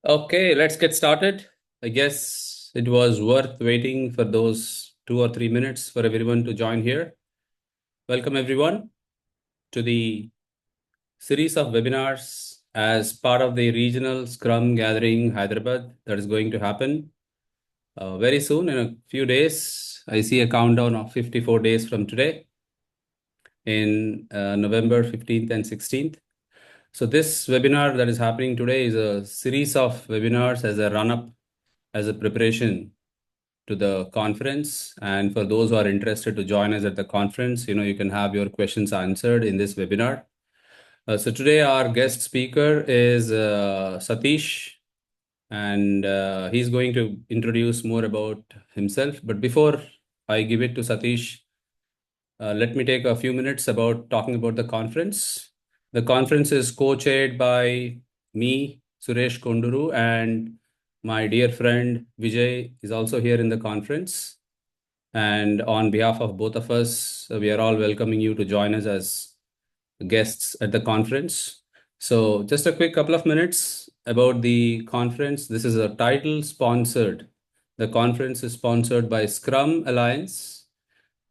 Okay, let's get started. I guess it was worth waiting for those 2 or 3 minutes for everyone to join here. Welcome, everyone, to the series of webinars as part of the regional Scrum gathering Hyderabad that is going to happen very soon in a few days. I see a countdown of 54 days from today in November 15th and 16th. So, this webinar that is happening today is a series of webinars as a run up, as a preparation to the conference. And for those who are interested to join us at the conference, you can have your questions answered in this webinar. So today our guest speaker is Satish, and he's going to introduce more about himself. But before I give it to Satish, let me take a few minutes about talking about the conference. The conference is co-chaired by me, Suresh Konduru, and my dear friend Vijay is also here in the conference. And on behalf of both of us, we are all welcoming you to join us as guests at the conference. So, just a quick couple of minutes about the conference. This is a title sponsored. The conference is sponsored by Scrum Alliance,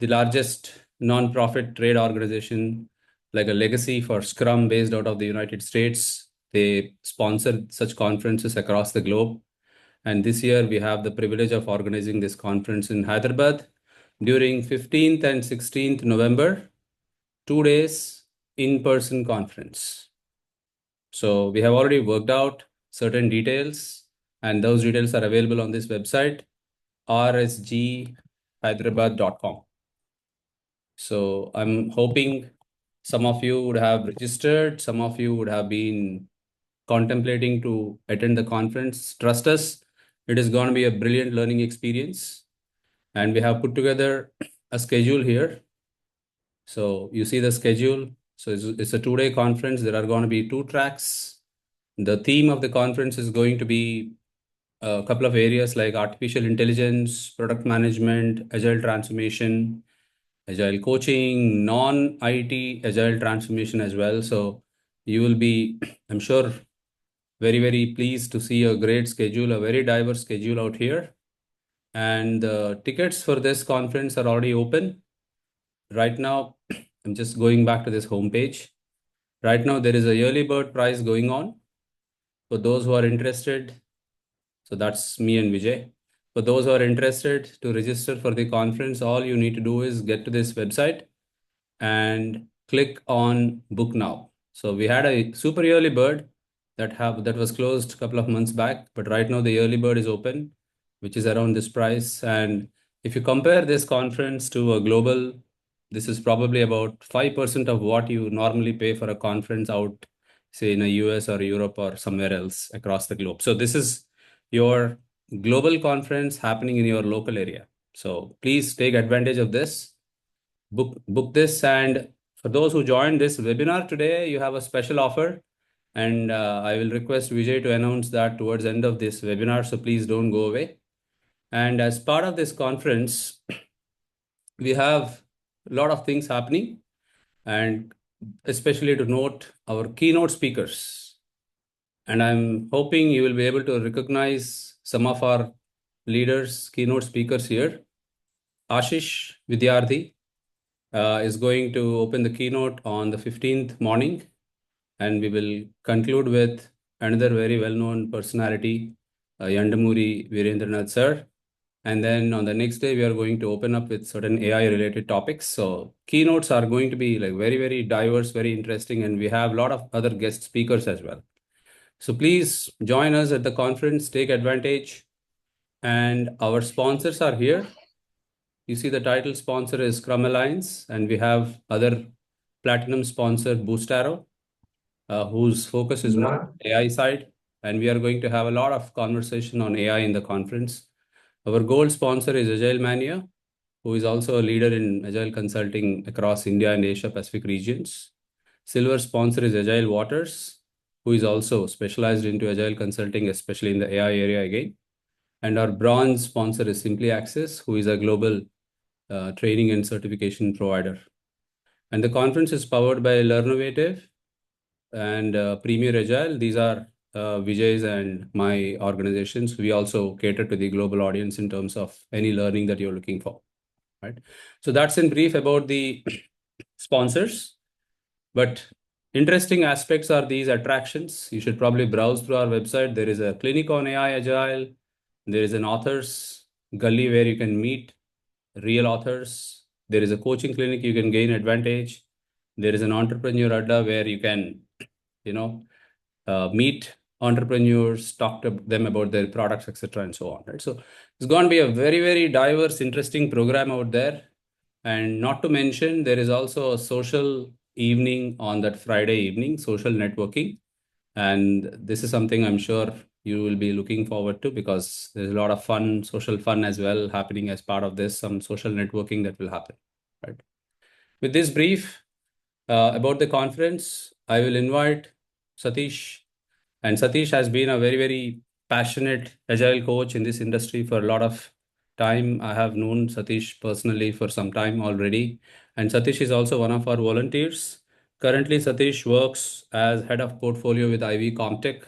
the largest non-profit trade organization, like a legacy for Scrum based out of the United States. They sponsor such conferences across the globe. And this year we have the privilege of organizing this conference in Hyderabad during 15th and 16th November, 2 days in-person conference. So we have already worked out certain details, and those details are available on this website, rsghyderabad.com. So I'm hoping some of you would have registered, some of you would have been contemplating to attend the conference. Trust us, it is going to be a brilliant learning experience. And we have put together a schedule here. So you see the schedule. So it's a 2 day conference. There are going to be 2 tracks. The theme of the conference is going to be a couple of areas like artificial intelligence, product management, agile transformation, agile coaching, non-IT agile transformation as well. So you will be, I'm sure, very, very pleased to see a great schedule, a very diverse schedule out here. And the tickets for this conference are already open. Right now, I'm just going back to this homepage. Right now, there is a early bird price going on for those who are interested. So that's me and Vijay. For those who are interested to register for the conference, all you need to do is get to this website and click on book now. So we had a super early bird that was closed a couple of months back, but right now the early bird is open, which is around this price. And if you compare this conference to a global, this is probably about 5% of what you normally pay for a conference out, say in a US or Europe or somewhere else across the globe. So this is your global conference happening in your local area. So please take advantage of this, book this. And for those who joined this webinar today, you have a special offer, and I will request Vijay to announce that towards the end of this webinar, so please don't go away. And as part of this conference, we have a lot of things happening, and especially to note our keynote speakers. And I'm hoping you will be able to recognize some of our leaders, keynote speakers here. Ashish Vidyarthi is going to open the keynote on the 15th morning, and we will conclude with another very well-known personality, Yandamuri Virendranath sir. And then on the next day, we are going to open up with certain AI-related topics. So keynotes are going to be like very, very diverse, very interesting, and we have a lot of other guest speakers as well. So please join us at the conference, take advantage, and our sponsors are here. You see the title sponsor is Scrum Alliance, and we have other platinum sponsor Boost Arrow, whose focus is more on AI side. And we are going to have a lot of conversation on AI in the conference. Our gold sponsor is Agile Mania, who is also a leader in Agile consulting across India and Asia Pacific regions. Silver sponsor is Agile Waters, who is also specialized into Agile consulting, especially in the AI area again. And our bronze sponsor is Simply Access, who is a global training and certification provider. And the conference is powered by Learnovative and Premier Agile. These are Vijay's and my organizations, we also cater to the global audience in terms of any learning that you're looking for, right? So that's in brief about the sponsors. But interesting aspects are these attractions. You should probably browse through our website. There is a clinic on AI Agile. There is an authors gully where you can meet real authors. There is a coaching clinic you can gain advantage. There is an entrepreneur adda where you can, you know, meet entrepreneurs, talk to them about their products, etc., and so on. Right. So it's going to be a very, very diverse, interesting program out there. And not to mention, there is also a social evening on that Friday evening, social networking. And this is something I'm sure you will be looking forward to because there's a lot of fun, social fun as well happening as part of this, some social networking that will happen. Right. With this brief about the conference, I will invite Satish. And Satish has been a very, very passionate agile coach in this industry for a lot of time. I have known Satish personally for some time already. And Satish is also one of our volunteers. Currently, Satish works as head of portfolio with IV Comtech.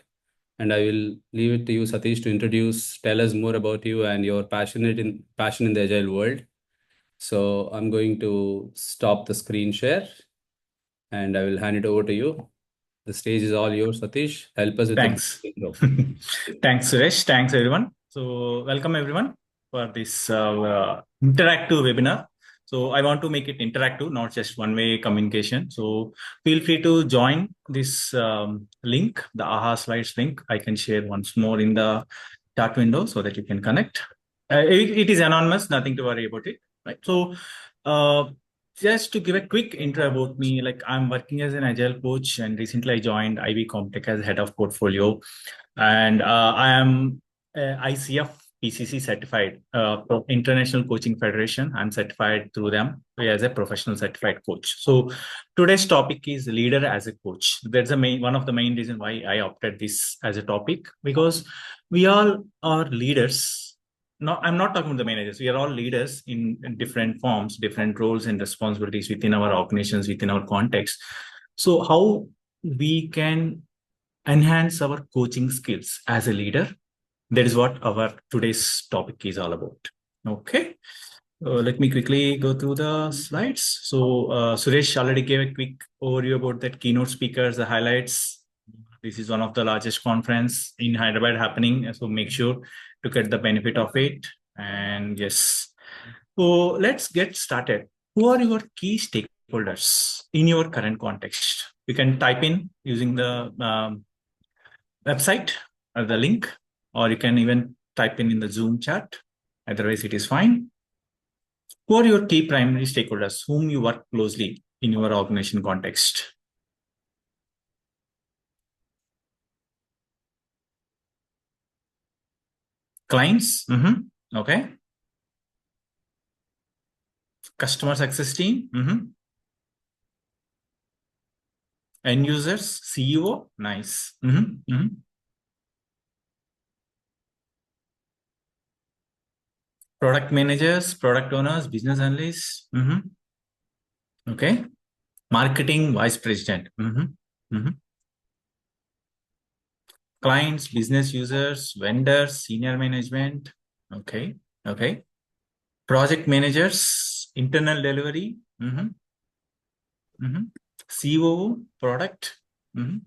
And I will leave it to you, Satish, to tell us more about you and your passion in the agile world. So I'm going to stop the screen share and I will hand it over to you. The stage is all yours, Satish. Help us with the Thanks. intro. Thanks, Suresh. Thanks, everyone. So, welcome everyone for this interactive webinar. So, I want to make it interactive, not just one-way communication. So, feel free to join this link, the AHA Slides link. I can share once more in the chat window so that you can connect. It is anonymous, nothing to worry about it. Right. So, uh, just to give a quick intro about me, like I'm working as an agile coach, and recently I joined IV Comtech as head of portfolio, and I am ICF PCC certified, International Coaching Federation. I'm certified through them as a professional certified coach. So today's topic is leader as a coach. That's one of the main reasons why I opted this as a topic, because we all are leaders. No, I'm not talking about the managers. We are all leaders in different forms, different roles and responsibilities within our organizations, within our context. So how we can enhance our coaching skills as a leader, that is what our today's topic is all about. Okay. Let me quickly go through the slides. So Suresh already gave a quick overview about that keynote speakers, the highlights. This is one of the largest conference in Hyderabad happening, so make sure to get the benefit of it. And yes, so let's get started. Who are your key stakeholders in your current context? You can type in using the website or the link, or you can even type in the Zoom chat. Otherwise, it is fine. Who are your key primary stakeholders whom you work closely in your organization context? Clients, okay. Customer success team, end users, CEO, nice. Product managers, product owners, business analysts, okay. Marketing vice president, clients, business users, vendors, senior management, okay, okay. Project managers, internal delivery, COO, product,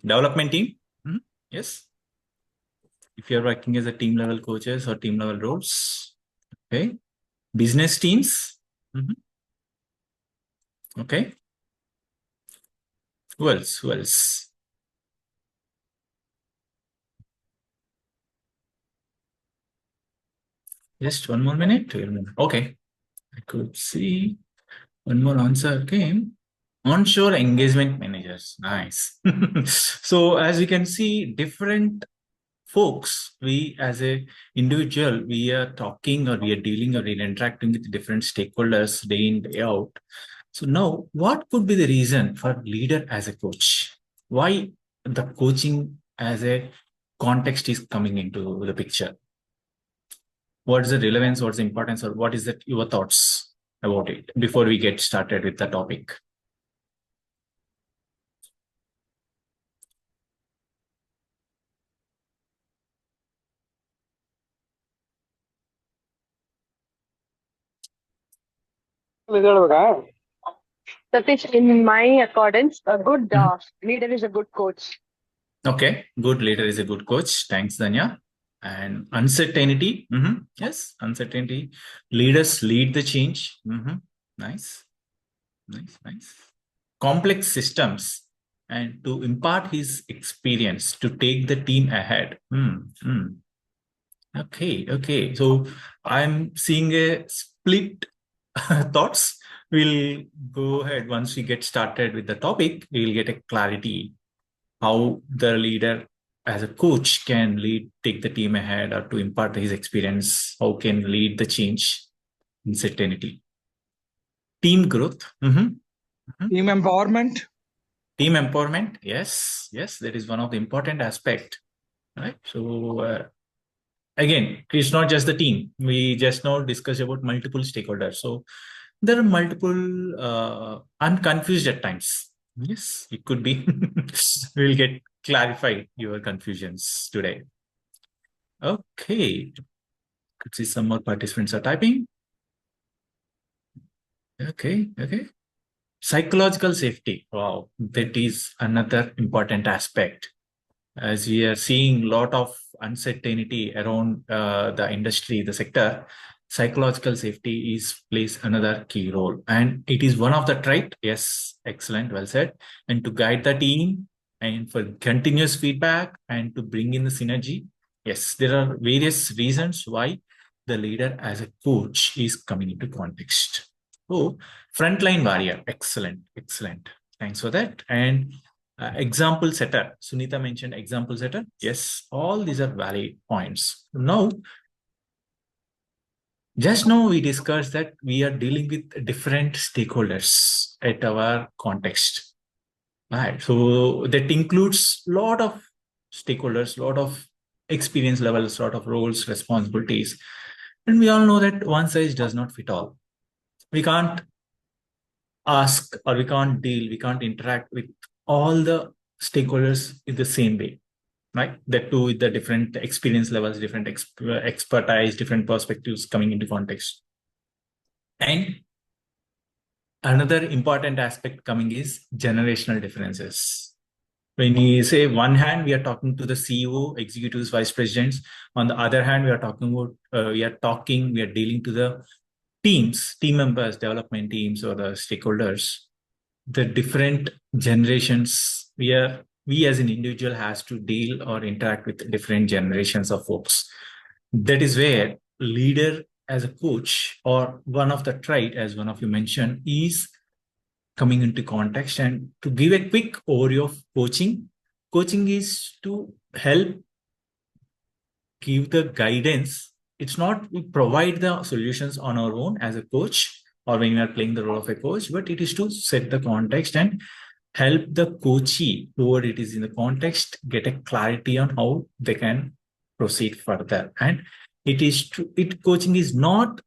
development team, yes. If you're working as a team level coaches or team level roles, okay. Business teams, okay. Who else? Who else? Just one more minute. Okay. I could see one more answer came. Onshore engagement managers. Nice. So as you can see, different folks, we as a individual, we are talking or we are dealing or we are interacting with different stakeholders day in, day out. So now what could be the reason for leader as a coach? Why the coaching as a context is coming into the picture? What is the relevance, what's the importance, or what is that your thoughts about it before we get started with the topic? Satish, in my accordance, a good Mhm. leader is a good coach. Okay, good leader is a good coach. Thanks, Danya. And uncertainty. Yes, uncertainty. Leaders lead the change. Nice, nice, nice. Complex systems and to impart his experience to take the team ahead. Okay, okay. So I'm seeing a split thoughts. We'll go ahead once we get started with the topic. We'll get a clarity how the leader as a coach can lead, take the team ahead, or to impart his experience. How can lead the change in certainty. Team growth. Team empowerment. Team empowerment. Yes, yes, that is one of the important aspect. Right. So again, it's not just the team. We just now discussed about multiple stakeholders. So there are multiple. I'm confused at times. Yes, it could be. We'll get clarify your confusions today. Okay. Could see some more participants are typing. Okay. Okay. Psychological safety. Wow, that is another important aspect as we are seeing a lot of uncertainty around the industry, the sector. Psychological safety is plays another key role, and it is one of the trait. Yes, excellent, well said. And to guide the team, and for continuous feedback, and to bring in the synergy. Yes, there are various reasons why the leader as a coach is coming into context. Oh, frontline warrior, excellent, excellent. Thanks for that. And example setter. Sunita mentioned example setter. Yes, all these are valid points. Now, just now we discussed that we are dealing with different stakeholders at our context. Right. So that includes a lot of stakeholders, lot of experience levels, lot of roles, responsibilities. And we all know that one size does not fit all. We can't ask or we can't deal, we can't interact with all the stakeholders in the same way, right? That too with the different experience levels, different expertise, different perspectives coming into context. And another important aspect coming is generational differences. When we say one hand, we are talking to the CEO, executives, vice presidents. On the other hand, we are talking about, we are dealing to the teams, team members, development teams, or the stakeholders. The different generations we as an individual has to deal or interact with different generations of folks. That is where leader as a coach or one of the trait as one of you mentioned is coming into context. And to give a quick overview of coaching is to help give the guidance. It's not we provide the solutions on our own as a coach or when we are playing the role of a coach, but it is to set the context and help the coachee, whoever it is in the context, get a clarity on how they can proceed further. And coaching is not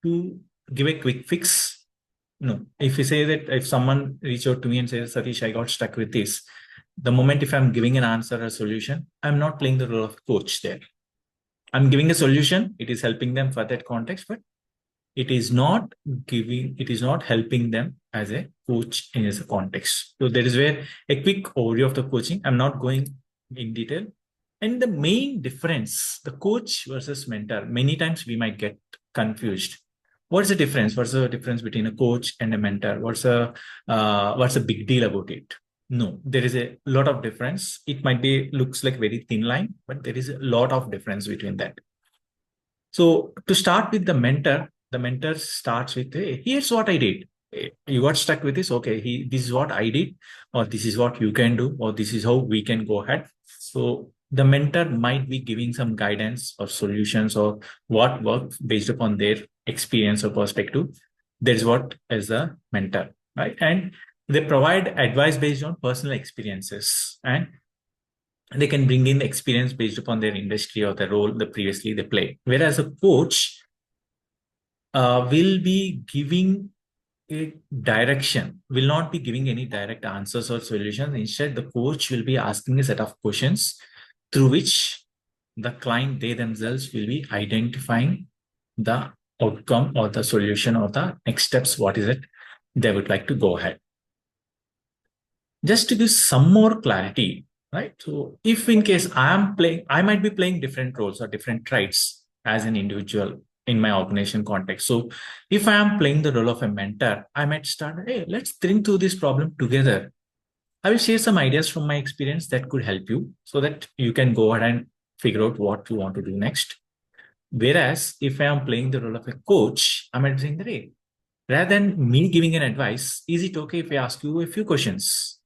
to give a quick fix. No, if you say that if someone reach out to me and says, Satish, I got stuck with this, the moment if I'm giving an answer or solution, I'm not playing the role of coach there. I'm giving a solution. It is helping them for that context, but it is not helping them as a coach in a context. So that is where a quick overview of the coaching. I'm not going in detail. And the main difference, the coach versus mentor, many times we might get confused. What's the difference? What's the difference between a coach and a mentor? What's a big deal about it? No, there is a lot of difference. It might be looks like very thin line, but there is a lot of difference between that. So to start with the mentor starts with, hey, here's what I did. You got stuck with this. Okay, this is what I did, or this is what you can do, or this is how we can go ahead. So the mentor might be giving some guidance or solutions or what works based upon their experience or perspective. There's what as a mentor, right? And they provide advice based on personal experiences and they can bring in experience based upon their industry or the role that previously they played. Whereas a coach will be giving a direction, will not be giving any direct answers or solutions. Instead, the coach will be asking a set of questions through which the client, they themselves will be identifying the outcome or the solution or the next steps, what is it they would like to go ahead. Just to give some more clarity, right? So if in case I might be playing different roles or different traits as an individual in my organization context. So if I am playing the role of a mentor, I might start, hey, let's think through this problem together. I will share some ideas from my experience that could help you so that you can go ahead and figure out what you want to do next. Whereas if I am playing the role of a coach, I might be saying that, hey, rather than me giving an advice, is it okay if I ask you a few questions?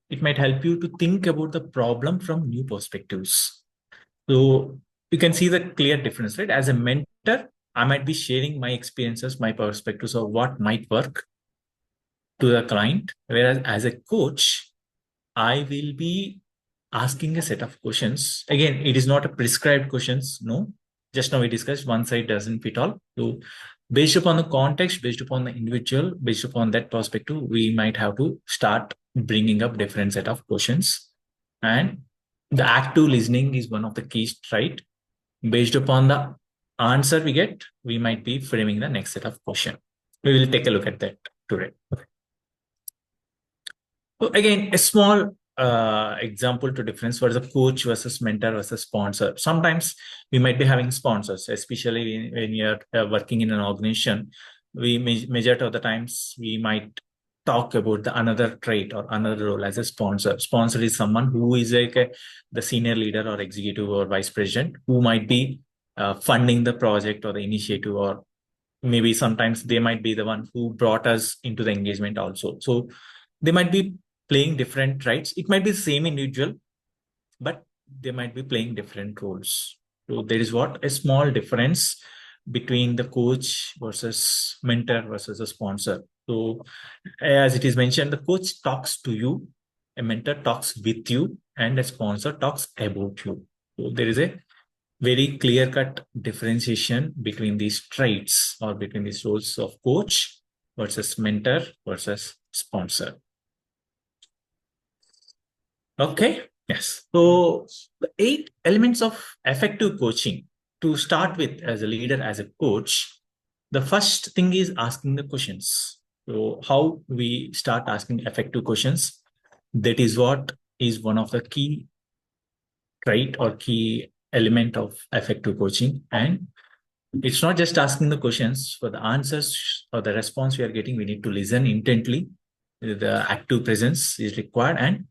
It might help you to think about the problem from new perspectives. So you can see the clear difference, right? As a mentor, I might be sharing my experiences, my perspectives of what might work to the client. Whereas as a coach, I will be asking a set of questions. Again, it is not a prescribed questions. No, just now we discussed one side doesn't fit all. So based upon the context, based upon the individual, based upon that perspective, we might have to start bringing up different set of questions. And the active listening is one of the keys, right? Based upon the answer we get, we might be framing the next set of question. We will take a look at that today. So again, a small example to difference what is a coach versus mentor versus sponsor. Sometimes we might be having sponsors, especially when you're working in an organization. We majority of the times we might talk about the another trait or another role as a sponsor. Sponsor is someone who is like the senior leader or executive or vice president who might be funding the project or the initiative, or maybe sometimes they might be the one who brought us into the engagement also. So they might be playing different traits. It might be the same individual, but they might be playing different roles. So there is what a small difference between the coach versus mentor versus a sponsor. So as it is mentioned, the coach talks to you, a mentor talks with you, and a sponsor talks about you. So there is a very clear-cut differentiation between these traits or between these roles of coach versus mentor versus sponsor. Okay. Yes. So the 8 elements of effective coaching to start with as a leader, as a coach, the first thing is asking the questions. So how we start asking effective questions, that is what is one of the key trait or key element of effective coaching. And it's not just asking the questions. For the answers or the response we are getting, we need to listen intently. The active presence is required, and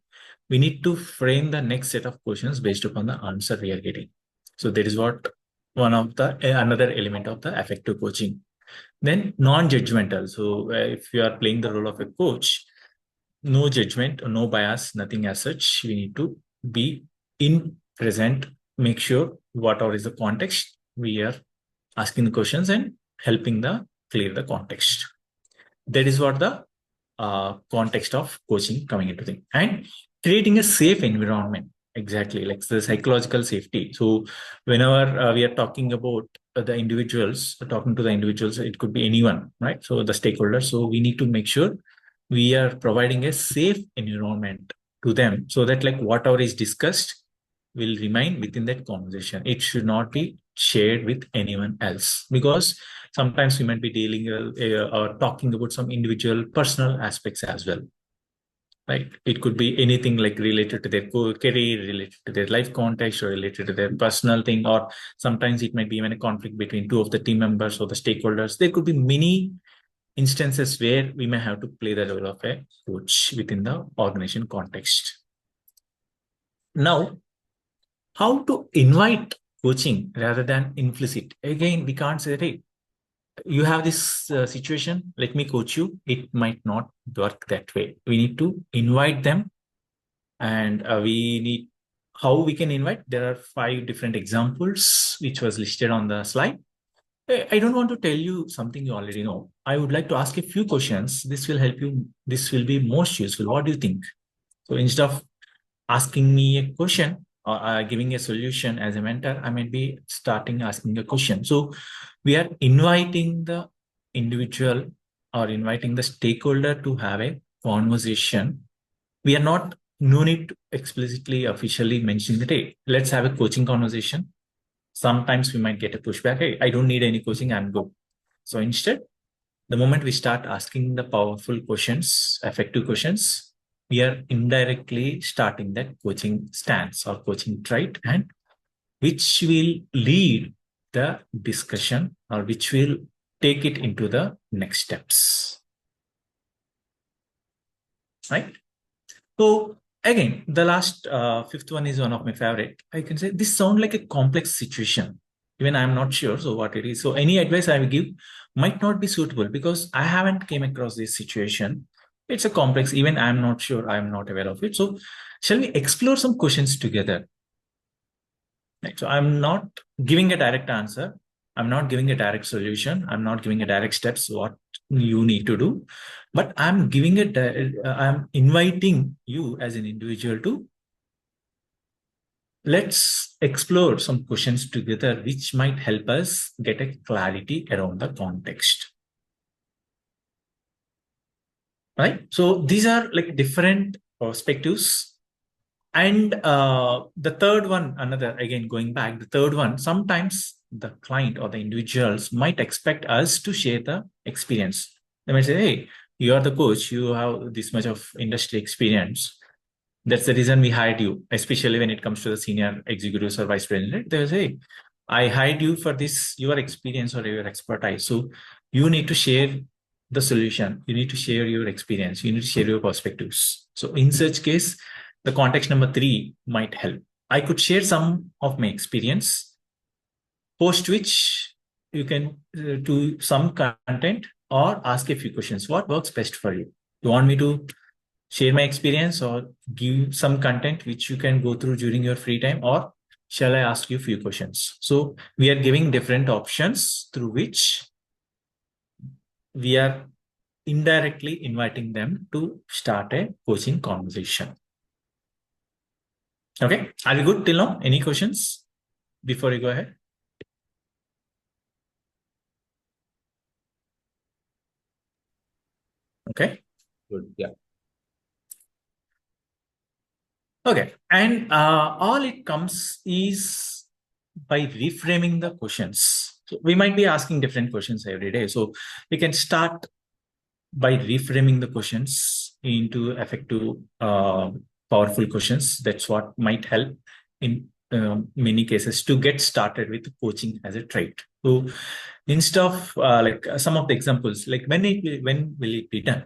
we need to frame the next set of questions based upon the answer we are getting. So that is what one of the another element of the effective coaching. Then non-judgmental. So if you are playing the role of a coach, no judgment, no bias, nothing as such. We need to be in present, make sure whatever is the context, we are asking the questions and helping the clear the context. That is what the context of coaching coming into thing. And creating a safe environment, exactly like the psychological safety. So whenever we are talking about the individuals, talking to the individuals, it could be anyone, right? So the stakeholders. So we need to make sure we are providing a safe environment to them so that like whatever is discussed will remain within that conversation. It should not be shared with anyone else, because sometimes we might be dealing or talking about some individual personal aspects as well. Right? It could be anything like related to their career, related to their life context, or related to their personal thing, or sometimes it might be even a conflict between two of the team members or the stakeholders. There could be many instances where we may have to play the role of a coach within the organization context. Now, how to invite coaching rather than implicit? Again, we can't say, hey, you have this situation, let me coach you. It might not work that way. We need to invite them, and we need how we can invite. There are 5 different examples which was listed on the slide. I don't want to tell you something you already know. I would like to ask a few questions. This will help you. This will be most useful. What do you think? So instead of asking me a question or giving a solution as a mentor, I might be starting asking a question. So we are inviting the individual or inviting the stakeholder to have a conversation. We are not, no need to explicitly, officially mention that, hey, let's have a coaching conversation. Sometimes we might get a pushback. Hey, I don't need any coaching. I'm good. So instead, the moment we start asking the powerful questions, effective questions, we are indirectly starting that coaching stance or coaching trait, and which will lead the discussion or which will take it into the next steps. Right? So again, the last fifth one is one of my favorite. I can say this sound like a complex situation. Even I'm not sure so what it is. So any advice I will give might not be suitable because I haven't came across this situation. It's a complex. Even I'm not sure. I'm not aware of it. So shall we explore some questions together? Right. So I'm not giving a direct answer. I'm not giving a direct solution. I'm not giving a direct steps what you need to do, but I'm giving I'm inviting you as an individual to let's explore some questions together, which might help us get a clarity around the context. Right. So these are like different perspectives. And the third one, another, again, going back, the third one, sometimes the client or the individuals might expect us to share the experience. They might say, hey, you are the coach, you have this much of industry experience. That's the reason we hired you, especially when it comes to the senior executives or vice president. They will say, I hired you for this, your experience or your expertise. So you need to share the solution. You need to share your experience. You need to share your perspectives. So in such case, the context number 3 might help. I could share some of my experience, post which you can do some content or ask a few questions. What works best for you? You want me to share my experience or give some content which you can go through during your free time, or shall I ask you a few questions? So we are giving different options through which we are indirectly inviting them to start a coaching conversation. Okay, are we good till now? Any questions before we go ahead? Okay, Good. Yeah. okay, and all it comes is by reframing the questions. So we might be asking different questions every day. So we can start by reframing the questions into effective, powerful questions. That's what might help in many cases to get started with coaching as a trait. So instead of some of the examples, like when will it be done?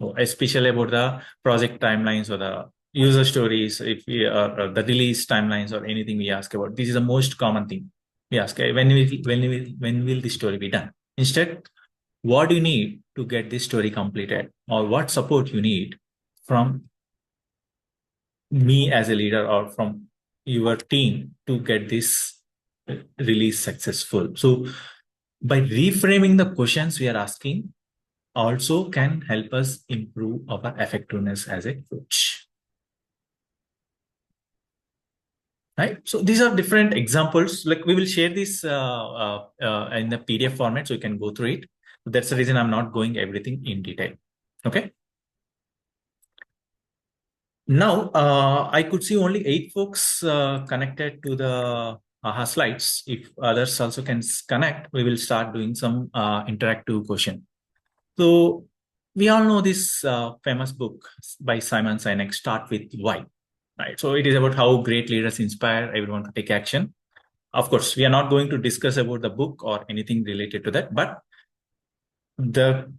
So especially about the project timelines or the user stories, if we or the release timelines or anything we ask about. This is the most common thing we ask. When will the story be done? Instead, what do you need to get this story completed, or what support you need from me as a leader or from your team to get this release successful? So by reframing the questions we are asking also can help us improve our effectiveness as a coach. Right. So these are different examples. Like we will share this in the PDF format so you can go through it. That's the reason I'm not going everything in detail. Okay. Now, I could see only 8 folks connected to the AHA slides. If others also can connect, we will start doing some interactive question. So we all know this famous book by Simon Sinek, Start with Why. Right. So it is about how great leaders inspire everyone to take action. Of course, we are not going to discuss about the book or anything related to that, but the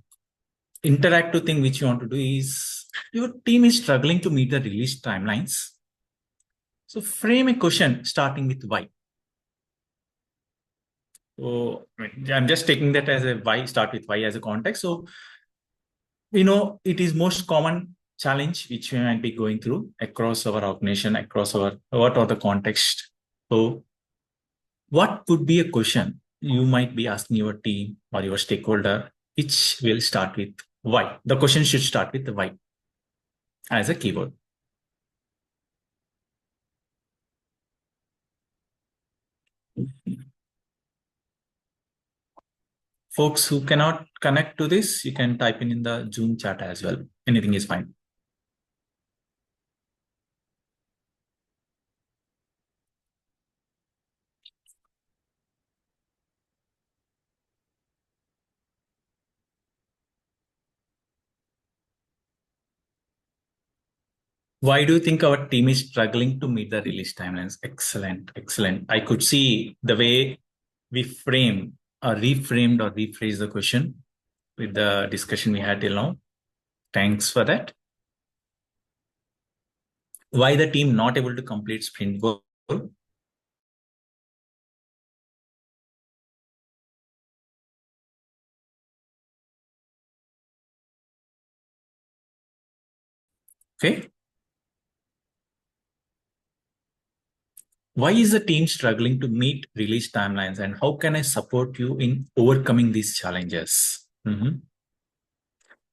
interactive thing which you want to do is your team is struggling to meet the release timelines. So frame a question starting with why. So I'm just taking that as a why, start with why as a context. So, it is most common challenge which we might be going through across our organization, across what are the context. So what could be a question you might be asking your team or your stakeholder, which will start with why? The question should start with the why as a keyword. Folks who cannot connect to this, you can type in the Zoom chat as well. Anything is fine. Why do you think our team is struggling to meet the release timelines? Excellent, excellent. I could see the way we frame or reframed or rephrased the question with the discussion we had till now. Thanks for that. Why the team not able to complete sprint goal? Okay. Why is the team struggling to meet release timelines, and how can I support you in overcoming these challenges?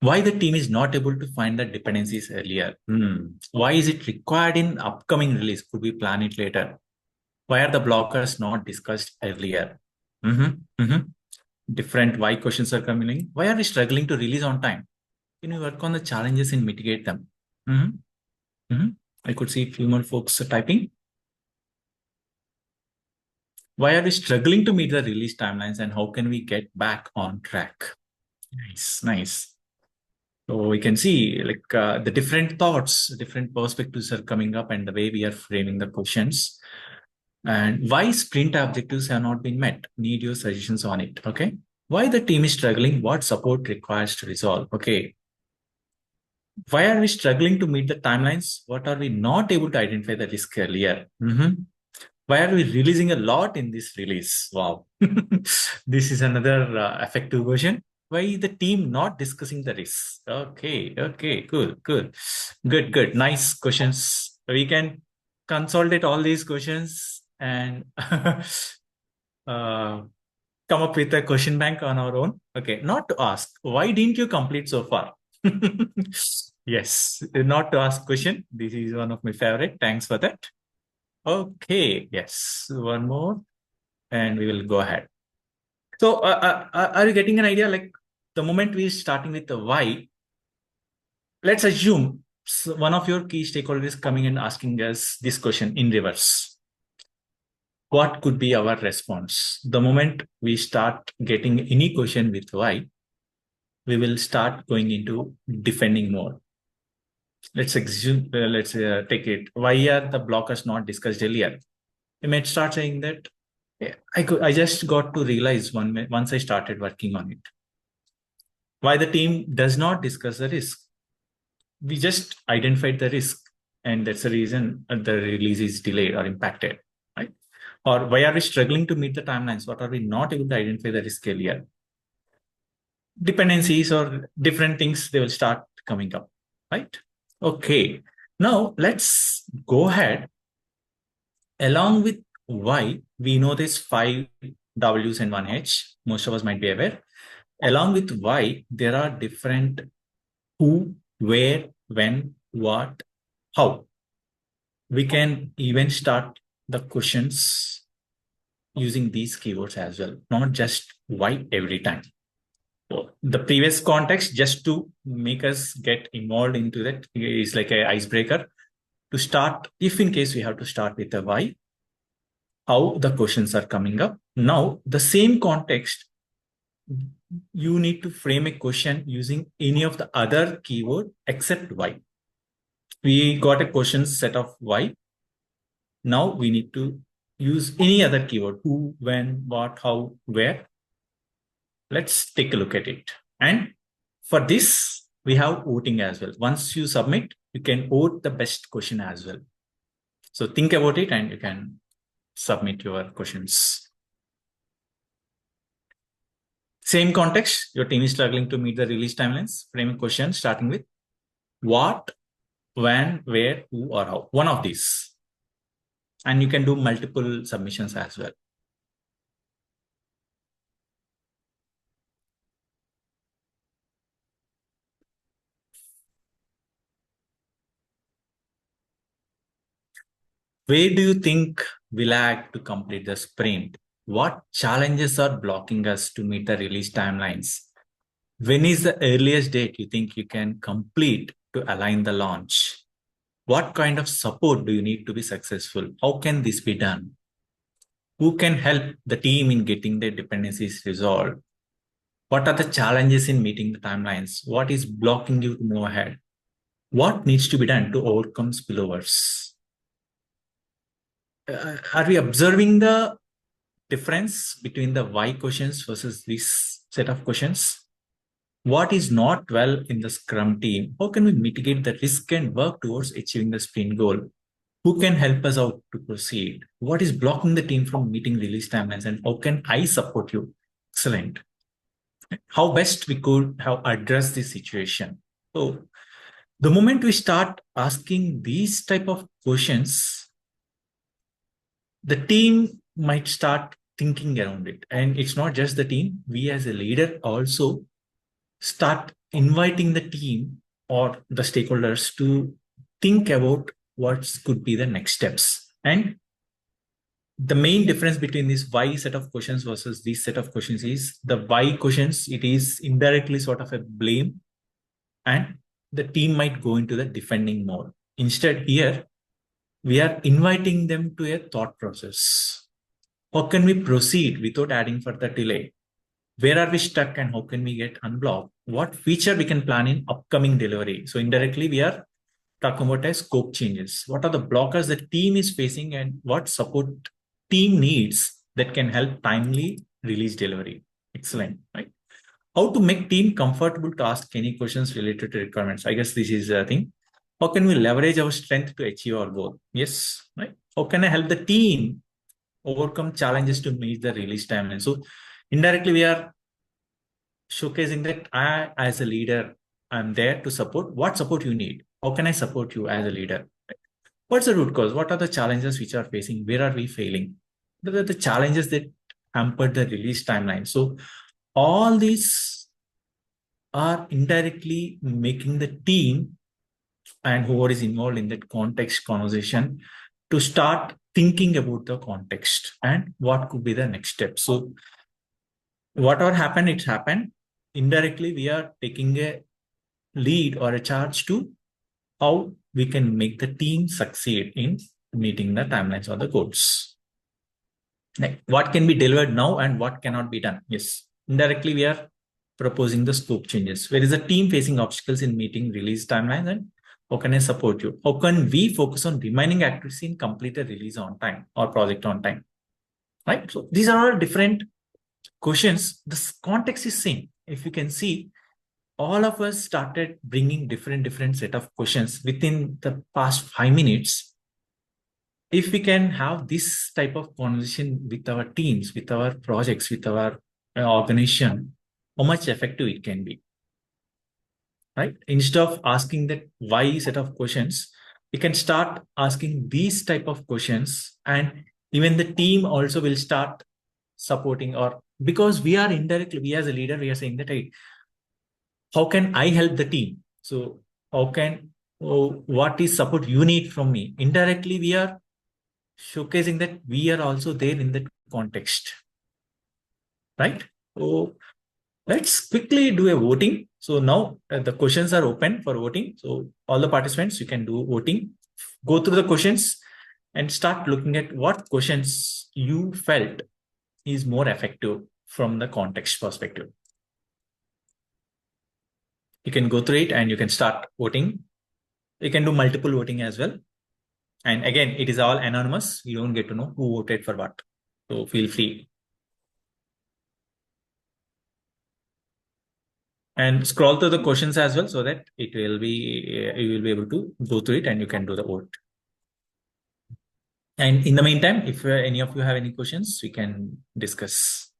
Why the team is not able to find the dependencies earlier? Why is it required in upcoming release? Could we plan it later? Why are the blockers not discussed earlier? Different why questions are coming in. Why are we struggling to release on time? Can we work on the challenges and mitigate them? I could see a few more folks typing. Why are we struggling to meet the release timelines, and how can we get back on track? Nice, nice. So we can see like the different thoughts, different perspectives are coming up, and the way we are framing the questions. And why sprint objectives have not been met? Need your suggestions on it. Okay. Why the team is struggling? What support requires to resolve? Okay. Why are we struggling to meet the timelines? What are we not able to identify the risk earlier? Why are we releasing a lot in this release? Wow. This is another effective version. Why is the team not discussing the risks? Okay, cool. Good. Nice questions. We can consolidate all these questions and come up with a question bank on our own. Okay, not to ask, why didn't you complete so far? Yes, not to ask question. This is one of my favorite. Thanks for that. Okay, yes, one more, and we will go ahead. So, are you getting an idea? Like the moment we starting with the why, let's assume one of your key stakeholders coming and asking us this question in reverse. What could be our response? The moment we start getting any question with why, we will start going into defending mode. Let's assume, let's take it. Why are the blockers not discussed earlier? You might start saying that I just got to realize once I started working on it. Why the team does not discuss the risk? We just identified the risk, and that's the reason the release is delayed or impacted, right? Or why are we struggling to meet the timelines? What are we not able to identify the risk earlier? Dependencies or different things, they will start coming up, right? Okay. Now let's go ahead. Along with why, we know this 5 W's and 1 H. Most of us might be aware. Along with why, there are different who, where, when, what, how. We can even start the questions using these keywords as well, not just why every time. So the previous context, just to make us get involved into that, is like an icebreaker to start. If in case we have to start with a why, how the questions are coming up. Now, the same context, you need to frame a question using any of the other keyword except why. We got a question set of why. Now we need to use any other keyword, who, when, what, how, where. Let's take a look at it. And for this, we have voting as well. Once you submit, you can vote the best question as well. So think about it and you can submit your questions. Same context, your team is struggling to meet the release timelines. Frame a question starting with what, when, where, who, or how. One of these. And you can do multiple submissions as well. Where do you think we lag to complete the sprint? What challenges are blocking us to meet the release timelines? When is the earliest date you think you can complete to align the launch? What kind of support do you need to be successful? How can this be done? Who can help the team in getting their dependencies resolved? What are the challenges in meeting the timelines? What is blocking you to move ahead? what needs to be done to overcome spillovers? Are we observing the difference between the why questions versus this set of questions? What is not well in the Scrum team? How can we mitigate the risk and work towards achieving the sprint goal? Who can help us out to proceed? What is blocking the team from meeting release timelines? And how can I support you? Excellent. How best we could have addressed this situation? So the moment we start asking these type of questions, the team might start thinking around it. And it's not just the team. We as a leader also start inviting the team or the stakeholders to think about what could be the next steps. And the main difference between this why set of questions versus this set of questions is the why questions, it is indirectly sort of a blame, and the team might go into the defending mode. Instead, here, we are inviting them to a thought process. How can we proceed without adding further delay? Where are we stuck and how can we get unblocked? What feature we can plan in upcoming delivery? So indirectly, we are talking about as scope changes. What are the blockers the team is facing and what support team needs that can help timely release delivery? Excellent, right? How to make team comfortable to ask any questions related to requirements? I guess this is a thing. How can we leverage our strength to achieve our goal? Yes, right? How can I help the team overcome challenges to meet the release timeline? So indirectly, we are showcasing that I, as a leader, I'm there to support. What support you need? How can I support you as a leader? What's the root cause? What are the challenges which are facing? Where are we failing? What are the challenges that hampered the release timeline? So all these are indirectly making the team and whoever is involved in that context conversation to start thinking about the context and what could be the next step. So whatever happened, it's happened. Indirectly, we are taking a lead or a charge to how we can make the team succeed in meeting the timelines or the goals. Like what can be delivered now and what cannot be done. Yes, indirectly we are proposing the scope changes. Where is the team facing obstacles in meeting release timelines and how can I support you? How can we focus on remaining accuracy and complete the release on time or project on time? Right. So these are all different questions. The context is same. If you can see, all of us started bringing different set of questions within the past 5 minutes. If we can have this type of conversation with our teams, with our projects, with our organization, how much effective it can be, right? Instead of asking that why set of questions, we can start asking these type of questions, and even the team also will start supporting, or because we are indirectly, we as a leader, we are saying that, hey, how can I help the team? So how can, what is support you need from me? Indirectly, we are showcasing that we are also there in that context, right? So let's quickly do a voting. So now the questions are open for voting. So all the participants, you can do voting. Go through the questions and start looking at what questions you felt is more effective from the context perspective. You can go through it and you can start voting. You can do multiple voting as well. And again, it is all anonymous. You don't get to know who voted for what. So feel free. And scroll through the questions as well so that it will be, you will be able to go through it and you can do the vote. And in the meantime, if any of you have any questions, we can discuss.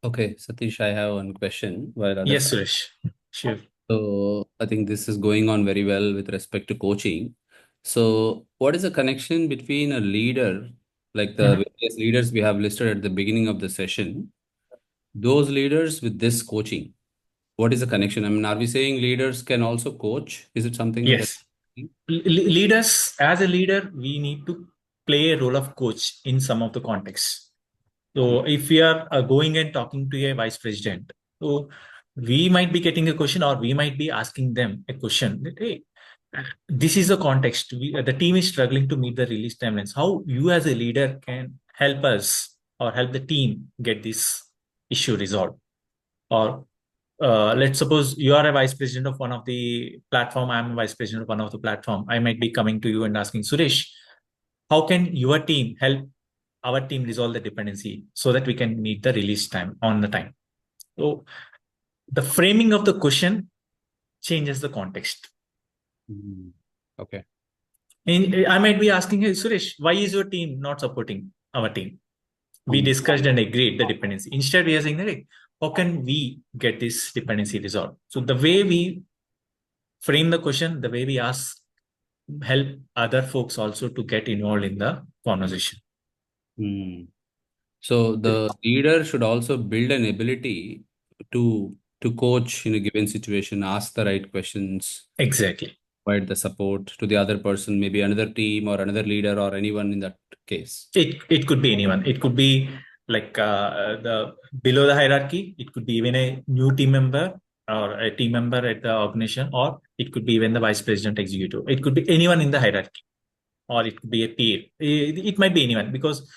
Okay, Satish, I have one question. While others Yes, Suresh. Sure. So I think this is going on very well with respect to coaching. So what is the connection between a leader, like the various leaders we have listed at the beginning of the session, those leaders with this coaching? What is the connection? I mean, are we saying leaders can also coach? Is it something that? Yes. Leaders, as a leader, we need to play a role of coach in some of the contexts. So if we are going and talking to a vice president, so we might be getting a question or we might be asking them a question that, hey, This is the context. The team is struggling to meet the release timelines. How you as a leader can help us or help the team get this issue resolved? Or let's suppose you are a vice president of one of the platform. I'm a vice president of one of the platform. I might be coming to you and asking, Suresh, how can your team help our team resolve the dependency so that we can meet the release time on the time? So the framing of the question changes the context. Okay. And I might be asking, hey, Suresh, why is your team not supporting our team? We discussed and agreed the dependency. Instead, we are saying that, hey, how can we get this dependency resolved? So the way we frame the question, the way we ask, help other folks also to get involved in the conversation. So the leader should also build an ability to coach in a given situation, ask the right questions, Exactly. provide the support to the other person, maybe another team or another leader or anyone in that case. It could be anyone. It could be like the below the hierarchy. It could be even a new team member or a team member at the organization, or it could be even the vice president executive. It could be anyone in the hierarchy, or it could be a peer. It might be anyone because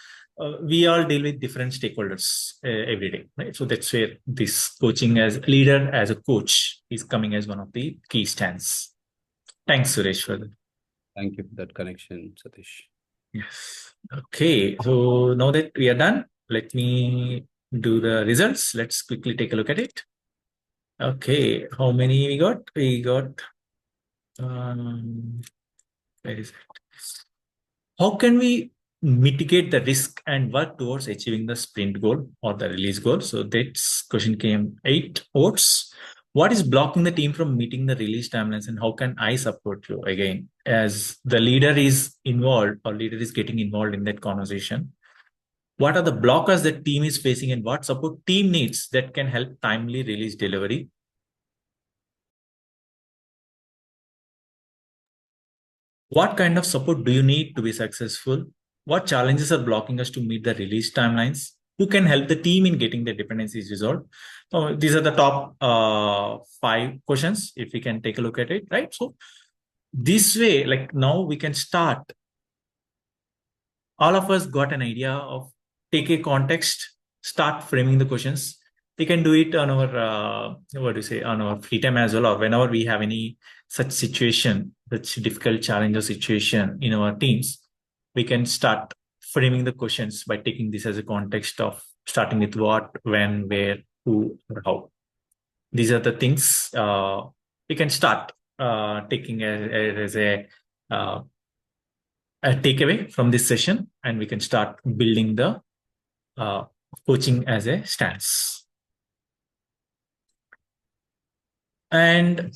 we all deal with different stakeholders every day, right? So that's where this coaching as leader, as a coach, is coming as one of the key stands. Thanks, Suresh, for that. Thank you for that connection, Satish. Yes. Okay. So now that we are done, let me do the results. Let's quickly take a look at it. Okay. How many we got? We got, where is it? How can we mitigate the risk and work towards achieving the sprint goal or the release goal? So this question came 8 votes. What is blocking the team from meeting the release timelines, and how can I support you? Again, as the leader is involved or leader is getting involved in that conversation, what are the blockers that team is facing and what support team needs that can help timely release delivery? What kind of support do you need to be successful? What challenges are blocking us to meet the release timelines? Who can help the team in getting the dependencies resolved? So these are the top 5 questions, if we can take a look at it, right? So this way, like now we can start. All of us got an idea of take a context, start framing the questions. We can do it on our what do you say, on our free time as well, or whenever we have any such situation, such difficult challenge or situation in our teams, we can start framing the questions by taking this as a context of starting with what, when, where, who, or how. These are the things we can start taking as a takeaway from this session, and we can start building the coaching as a stance. And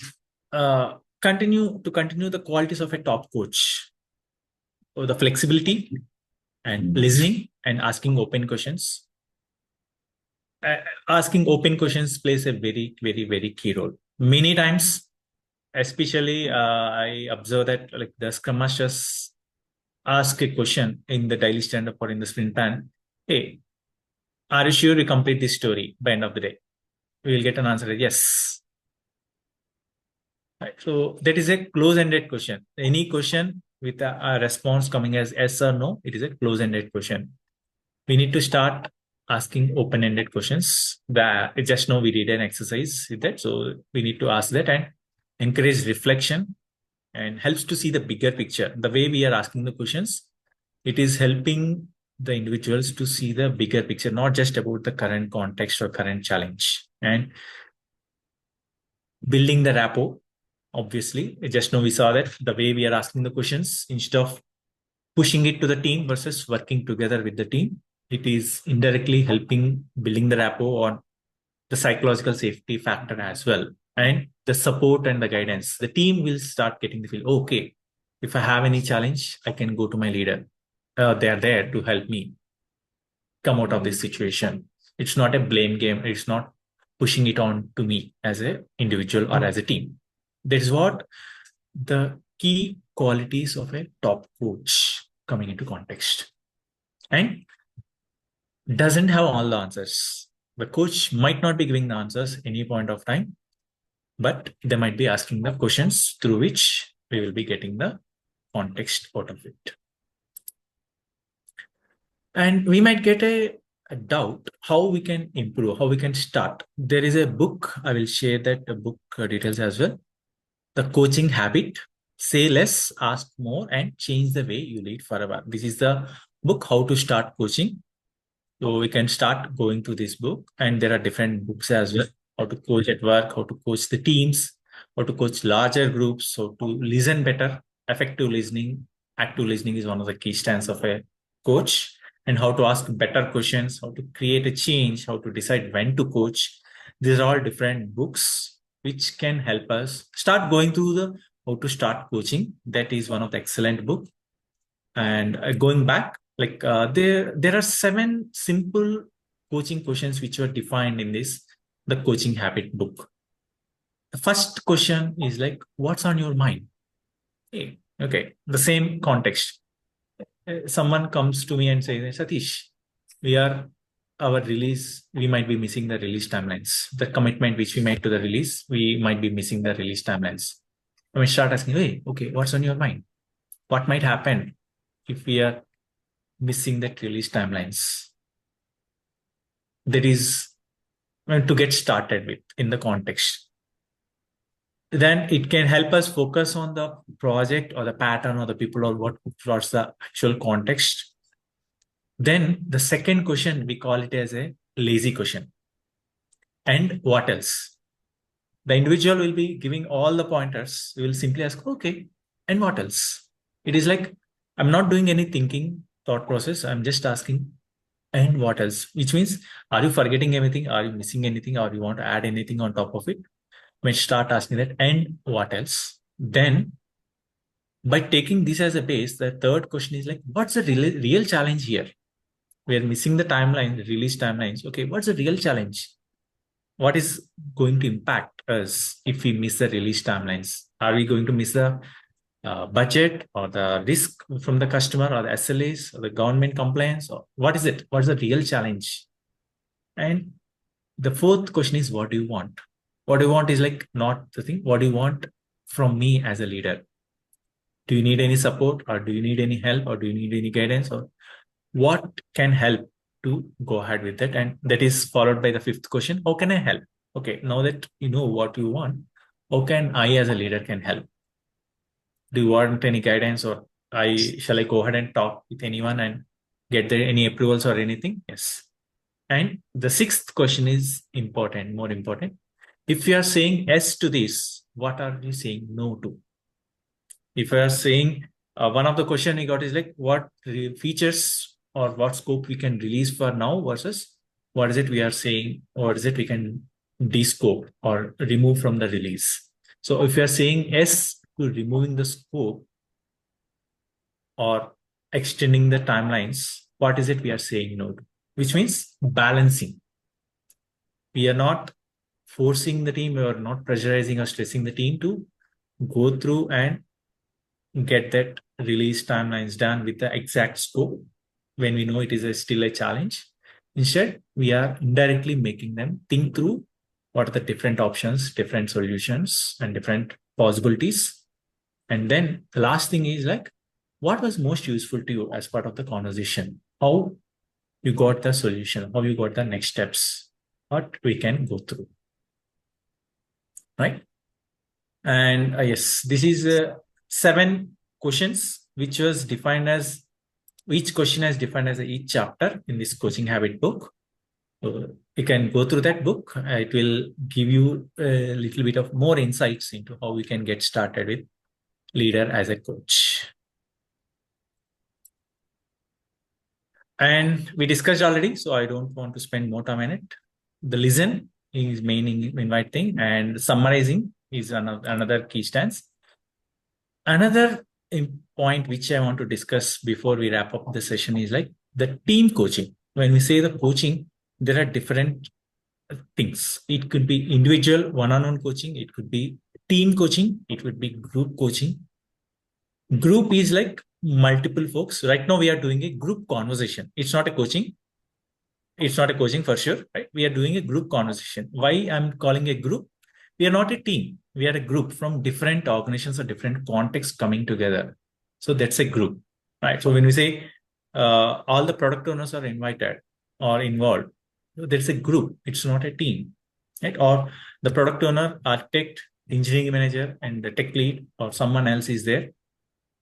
continue the qualities of a top coach. So the flexibility and listening and asking open questions. Asking open questions plays a very, very, very key role. Many times, especially I observe that like the Scrum Masters ask a question in the daily stand-up or in the sprint plan. Hey, are you sure you complete this story by end of the day? We will get an answer, yes. Right. So that is a close-ended question. Any question with a response coming as yes or no, it is a close-ended question. We need to start asking open-ended questions. Just now we did an exercise with that. So we need to ask that and encourage reflection and helps to see the bigger picture. The way we are asking the questions, it is helping the individuals to see the bigger picture, not just about the current context or current challenge. And building the rapport, obviously, just now we saw that the way we are asking the questions, instead of pushing it to the team versus working together with the team, it is indirectly helping building the rapport on the psychological safety factor as well. And the support and the guidance, the team will start getting the feel, okay, if I have any challenge, I can go to my leader. They are there to help me come out of this situation. It's not a blame game. It's not pushing it on to me as an individual or as a team. That is what the key qualities of a top coach coming into context. And doesn't have all the answers. The coach might not be giving the answers any point of time, but they might be asking the questions through which we will be getting the context out of it. And we might get a doubt how we can improve, how we can start. There is a book, I will share that book details as well. The Coaching Habit, Say Less, Ask More, and Change the Way You Lead Forever. This is the book, How to Start Coaching. So we can start going to this book, and there are different books as well. How to coach at work, how to coach the teams, how to coach larger groups, how to listen better. Effective listening, active listening is one of the key strands of a coach, and how to ask better questions, how to create a change, how to decide when to coach. These are all different books which can help us start going through the how to start coaching. That is one of the excellent book. And going back, there are 7 simple coaching questions which were defined in the Coaching Habit book. The first question is like, what's on your mind? Okay, the same context. Someone comes to me and says, Satish, our release, we might be missing the release timelines. The commitment which we made to the release, we might be missing the release timelines. I mean, start asking, hey, okay, what's on your mind? What might happen if we are missing that release timelines? That is to get started with in the context. Then it can help us focus on the project or the pattern or the people or what's the actual context. Then the second question, we call it as a lazy question. And what else? The individual will be giving all the pointers. We will simply ask, okay, and what else? It is like, I'm not doing any thinking, thought process. I'm just asking, and what else? Which means, are you forgetting anything? Are you missing anything? Or you want to add anything on top of it? When start asking that, and what else? Then, by taking this as a base, the third question is like, what's the real challenge here? We are missing the timeline, the release timelines. Okay, what's the real challenge? What is going to impact us if we miss the release timelines? Are we going to miss the budget or the risk from the customer or the SLAs or the government compliance? Or what is it? What is the real challenge? And the fourth question is, what do you want? What do you want is like not the thing. What do you want from me as a leader? Do you need any support, or do you need any help, or do you need any guidance, or what can help to go ahead with that? And that is followed by the fifth question. How can I help? Okay, now that you know what you want, how can I as a leader can help? Do you want any guidance, or shall I go ahead and talk with anyone and get there any approvals or anything? Yes. And the sixth question is important, more important. If you are saying yes to this, what are you saying no to? If you are saying one of the question we got is like, what features or what scope we can release for now versus what is it we are saying, or is it we can de-scope or remove from the release? So if you are saying yes to removing the scope or extending the timelines, what is it we are saying no to? Which means balancing. We are not forcing the team, we are not pressurizing or stressing the team to go through and get that release timelines done with the exact scope when we know it is still a challenge. Instead, we are indirectly making them think through what are the different options, different solutions, and different possibilities. And then the last thing is like, what was most useful to you as part of the conversation? How you got the solution, how you got the next steps, what we can go through. Right? And yes, this is 7 questions, which was defined as, each question is defined as each chapter in this Coaching Habit book. So you can go through that book. It will give you a little bit of more insights into how we can get started with leader as a coach. And we discussed already, so I don't want to spend more time on it. The listen is main invite thing, and summarizing is another key stance. Another point which I want to discuss before we wrap up the session is like the team coaching. When we say the coaching, there are different things. It could be individual one-on-one coaching. It could be team coaching. It would be group coaching. Group is like multiple folks. Right now we are doing a group conversation. It's not a coaching. It's not a coaching for sure, right? We are doing a group conversation. Why I'm calling a group? We are not a team. we are a group from different organizations or different contexts coming together. So that's a group, right? So when we say all the product owners are invited or involved, that's a group. It's not a team, right? Or the product owner, architect, engineering manager, and the tech lead or someone else is there.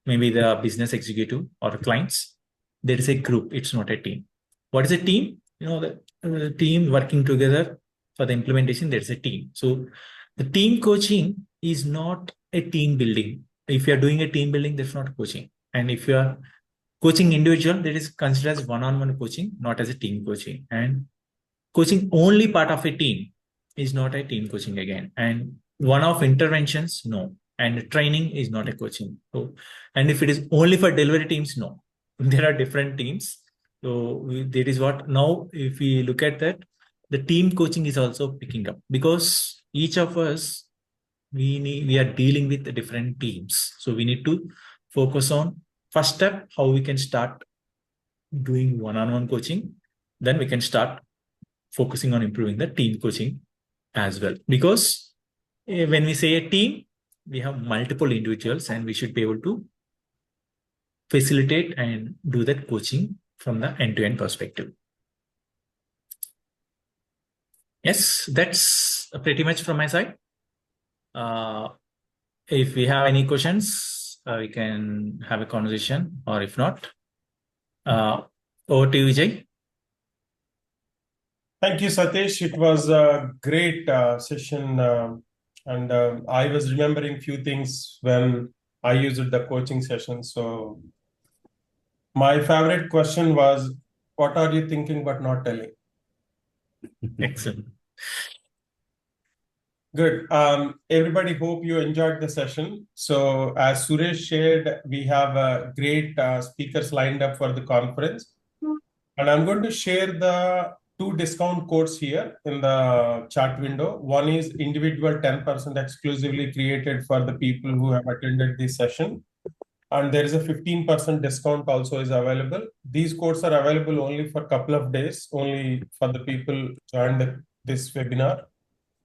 Maybe the business executive or the clients. There is a group. It's not a team. What is a team? The team working together for the implementation. There's a team. So the team coaching is not a team building. If you are doing a team building, that's not coaching. And if you are coaching individual, that is considered as one-on-one coaching, not as a team coaching. And coaching only part of a team is not a team coaching again. And one of interventions, no. And training is not a coaching. So, and if it is only for delivery teams, no. There are different teams. So that is what now, if we look at that, the team coaching is also picking up because each of us, we are dealing with the different teams. So we need to focus on first step, how we can start doing one-on-one coaching. Then we can start focusing on improving the team coaching as well. Because when we say a team, we have multiple individuals and we should be able to facilitate and do that coaching from the end-to-end perspective. Yes, that's pretty much from my side. If we have any questions, we can have a conversation, or if not, over to you, Vijay. Thank you, Satish. It was a great session. And I was remembering few things when I used the coaching session. So my favorite question was, what are you thinking but not telling? Excellent. Good. Everybody, hope you enjoyed the session. So as Suresh shared, we have great speakers lined up for the conference. And I'm going to share the 2 discount codes here in the chat window. One is individual 10% exclusively created for the people who have attended this session. And there is a 15% discount also is available. These codes are available only for a couple of days, only for the people joined this webinar.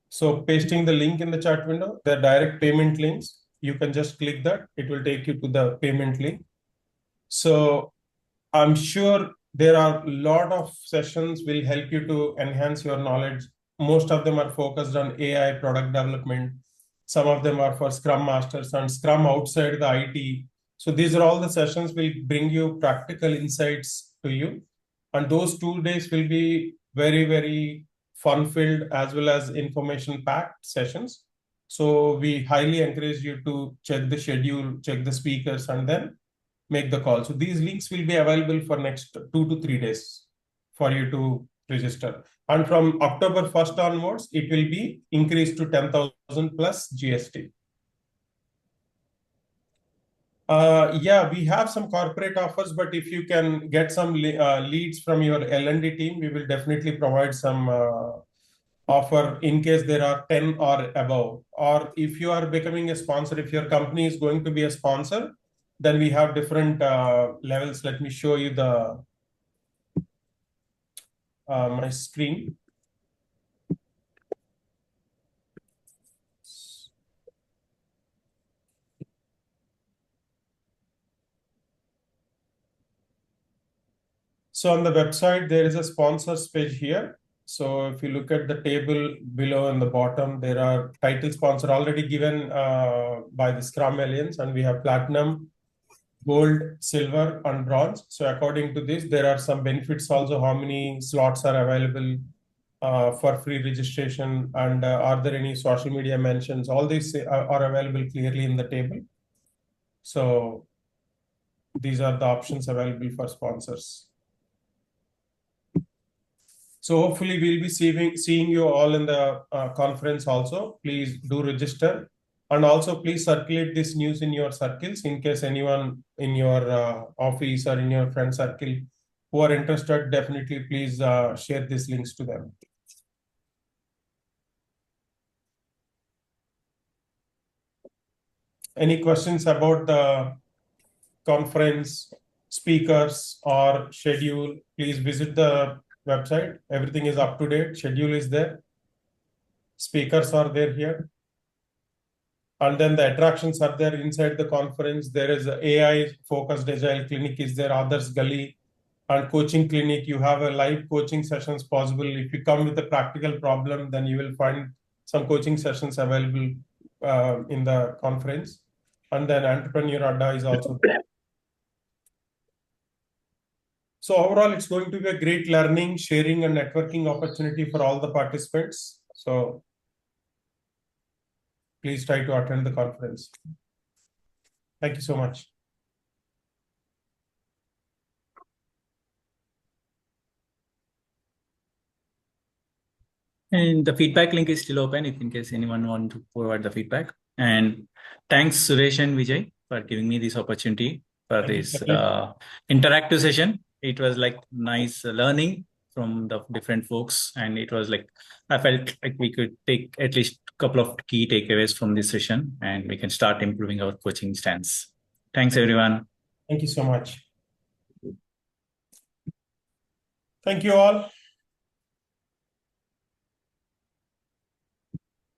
So pasting the link in the chat window, the direct payment links, you can just click that. It will take you to the payment link. So I'm sure there are a lot of sessions will help you to enhance your knowledge. Most of them are focused on AI product development. Some of them are for Scrum Masters and Scrum outside the IT. So these are all the sessions will bring you practical insights to you. And those 2 days will be very, very fun-filled as well as information-packed sessions. So we highly encourage you to check the schedule, check the speakers, and then make the call. So these links will be available for next 2 to 3 days for you to register. And from October 1st onwards, it will be increased to 10,000 plus GST. Yeah, we have some corporate offers, but if you can get some leads from your L&D team, we will definitely provide some offer in case there are 10 or above. Or if you are becoming a sponsor, if your company is going to be a sponsor, then we have different levels. Let me show you the my screen. So on the website, there is a sponsors page here. So if you look at the table below in the bottom, there are title sponsor already given by the Scrum Alliance, and we have platinum, gold, silver, and bronze. So according to this, there are some benefits also, how many slots are available for free registration, and are there any social media mentions? All these are available clearly in the table. So these are the options available for sponsors. So hopefully we'll be seeing you all in the conference also. Please do register. And also please circulate this news in your circles in case anyone in your office or in your friend circle who are interested, definitely please share these links to them. Any questions about the conference, speakers, or schedule? Please visit the website. Everything is up to date. Schedule is there. Speakers are there here. And then the attractions are there inside the conference. There is a AI focused agile clinic is there, others gully and coaching clinic. You have a live coaching sessions possible. If you come with a practical problem, then you will find some coaching sessions available in the conference. And then entrepreneur adda is also there. So overall, it's going to be a great learning, sharing and networking opportunity for all the participants. So please try to attend the conference. Thank you so much. And the feedback link is still open if in case anyone want to provide the feedback. And thanks Suresh and Vijay for giving me this opportunity for this interactive session. It was like nice learning from the different folks, and it was like I felt like we could take at least a couple of key takeaways from this session, and we can start improving our coaching stance. Thanks everyone. Thank you so much. Thank you all.